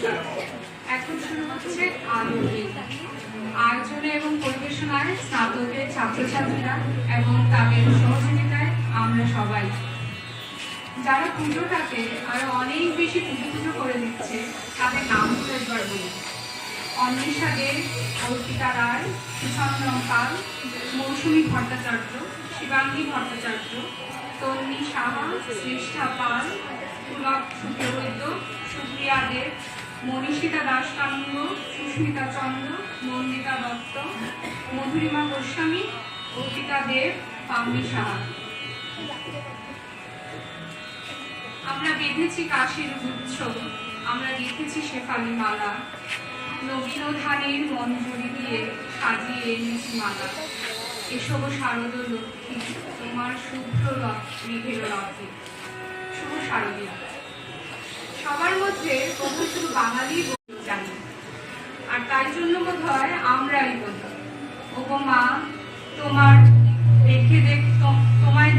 নমস্কার। এখন শুরু হচ্ছে আলোকে আয়োজনে এবং পরিবেশনায় স্নাতকের ছাত্রছাত্রীরা এবং তাদের সহযোগিতায় আমরা সবাই যারা পুজোটাকে আরো অনেক বেশি পুজো করে দিচ্ছে তাদের নামগুলো একবার বলি। অন্বেষা দে, অর্পিতা রায়, সুচন্দন পাল, মৌসুমী ভট্টাচার্য, শিবাঙ্গী ভট্টাচার্য, তন্নি সাহা, শ্রেষ্ঠা পাল, পুলক শুক্লবৈদ্য, সুপ্রিয়া দেব, মনীষিতা দাসকানন্দ, সুস্মিতা চন্দ্র, নন্দিতা দত্ত, মধুরিমা গোস্বামী, অর্পিতা দেব, পাম্মি সাহা। আমরা বেঁধেছি কাশির গুচ্ছ, আমরা লিখেছি শেফালি মালা, নবীন ধানের মঞ্জুরি দিয়ে সাজিয়ে এনেছি মালা। এসব শারদ লক্ষ্মী তোমার শুভ্র মেঘের রথে। শুভ শারদীয়া। সবার মধ্যে বোধহয় শুধু বাঙালি জানি, আর তাই জন্য বোধ হয় আমরাই বলি ওগো মা তোমায়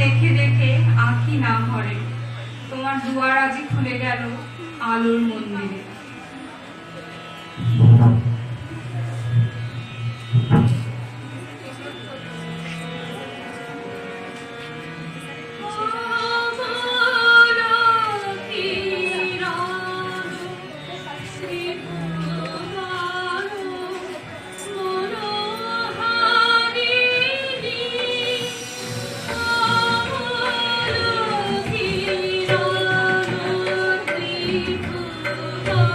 দেখে দেখে আঁখি না ভরে, তোমার দুয়ার আজি খুলে গেল আলোর মন্দিরে। Oh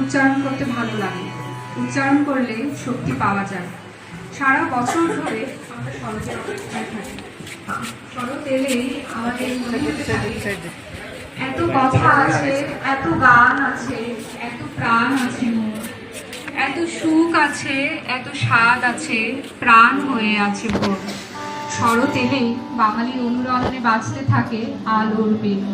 উচ্চারণ করতে ভালো লাগে। উচ্চারণ করলে শক্তি পাওয়া যায়। সারা বছর ধরে আমরা শরতের অপেক্ষায় থাকি। শরৎ এলেই আমাদের মনে হতে থাকে এত কথা আছে, এত গান আছে, এত প্রাণ আছে মোর, এত সুখ আছে, এত স্বাদ আছে, প্রাণ হয়ে আছে ভোর। শরৎ এলেই বাঙালির অনুরণনে বাজতে থাকে আলোর বেল।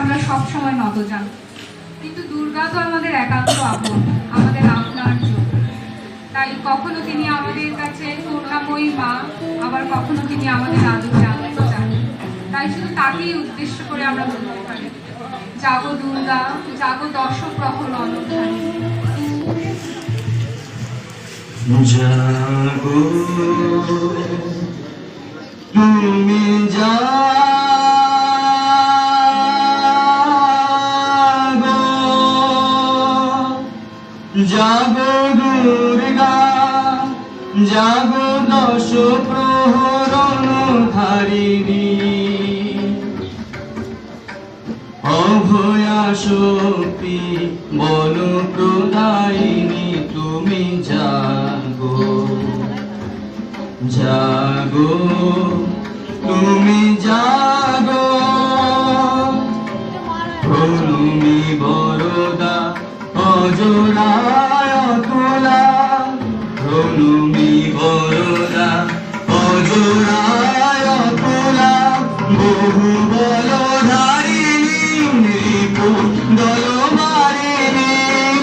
আমরা সব সময় নতজান, কিন্তু দুর্গা তো আমাদের একান্ত আপন, আমাদের আপনার যোগ। তাই কখনো তিনি আমাদের কাছে করুণাময়ী মা, আবার কখনো তিনি আমাদের আদর জানতে চান। তাই শুধু তাকেই উদ্দেশ্য করে আমরা বলতে পারি, জাগো দুর্গা, জাগো দশপ্রহর অনধারী। জাগো তুমি জাগো দুর্গা, জাগো দশ প্রহরণ ধারিণী, অভয়া শক্তি বল প্রদায়িনী, তুমি জাগো জাগো তুমি জাগো, প্রণমি বরদা অজরায় অতুলা, প্রণমি বরদা অজরায় অতুলা, বহু বলধারিণী রিপু দলমারিণী,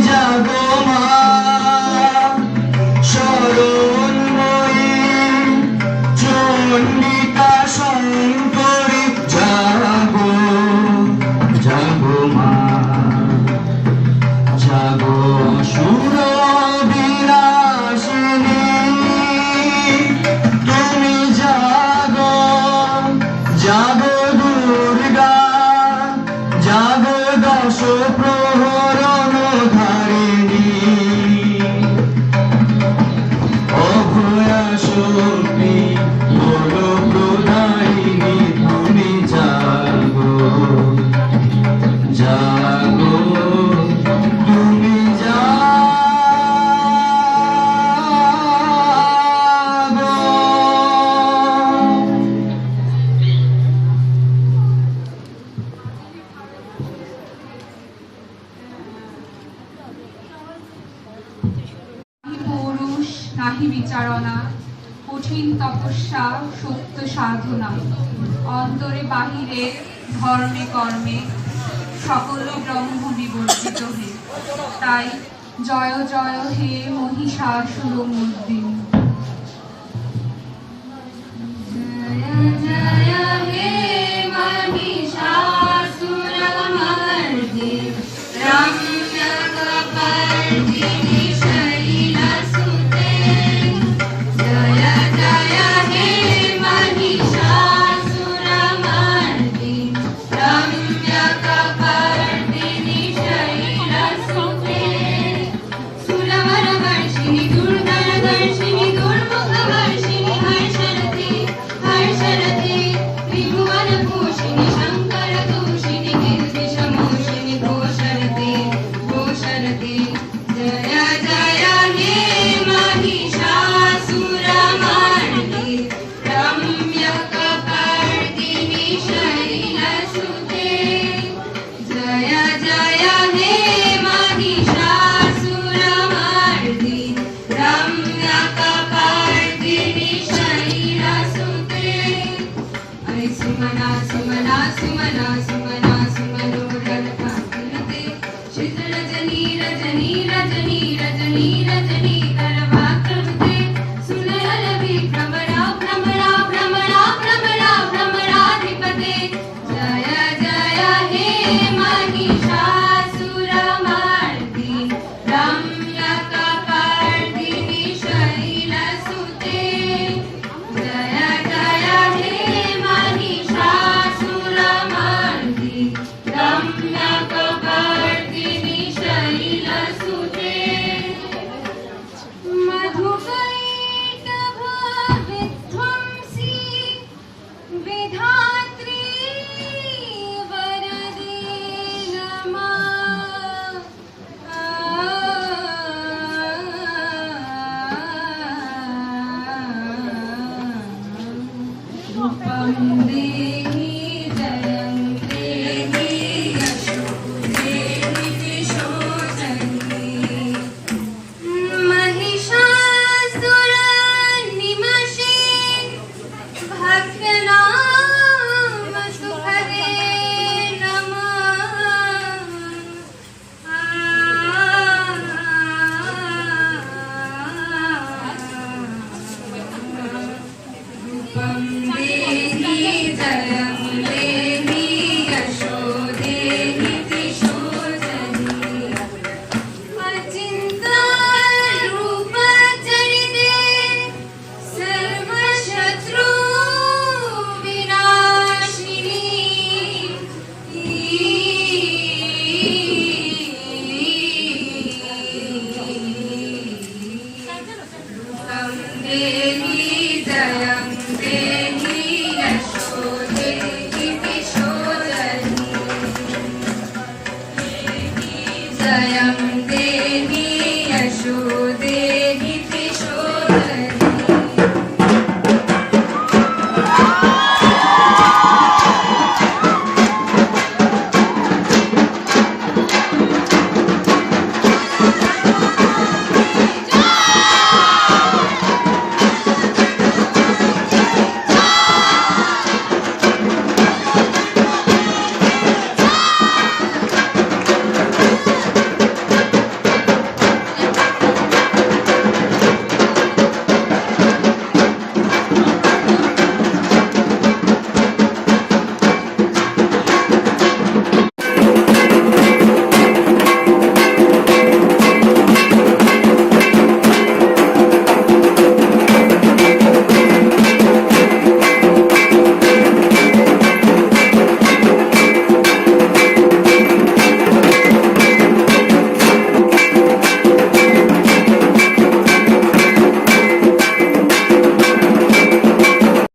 জাগো মা শরণময়ী চণ্ডিকা শঙ্করী, জাগো জাগো মা, জাগো সুর বিনাশিনী, তুমি জাগো জাগো দুর্গা, জাগো দশ প্রহরণ ধারিণী, অভয়া শক্তি বল প্রদায়িনী, তুমি জাগো জাগো তুমি জাগো। পৌরুষ নাহি বিচারণা, কঠিন তপস্যা সত্য সাধনা, অন্তরে বাহিরে ধর্মে কর্মে সকল ব্রহ্ম বিবর্জিত হে। তাই জয় জয় হে মহিষাসুর মর্দিনী। जय हे महिषासुरमर्दिनी, रम्यकपर्दिनी शैलसुते। जय जय हे महिषासुरमर्दिनी, रम्यकपर्दिनी शैलसुते। सुरवरवर्षिणि दुर्धरदर्शिनि, दुर्मुखवर्षिणि, हर्षरते हर्षरते त्रिभुवन श्रित रजनी रजनी रजनी रजनी रजनी करवा कृते सुनर विभ्रमरा भ्रमरा भ्रमरा भ्रमरा भ्रमराधिपते जय जय हे महिषासुरमर्दिनि रम्यकपर्दिनि शैलसुते जय जय हे महिषासुरमर्दिनि रम्यकपर्दिनि शैलसुते मधुकैटभविध्वंसी विधात्री वरदे नमः रूपं देहि जयं देहि यशो देहि दिशो जनि महिषासुरनिमषे भक्तनाम सुखदे रूपं देहि जयं देहि यशो देहि दिशो जनि अचिन्ता रूप चरिते सर्वशत्रु रूपं देहि जयं देहि यशो देहि दिशो जनि जयं देहि यशो देहि दिशो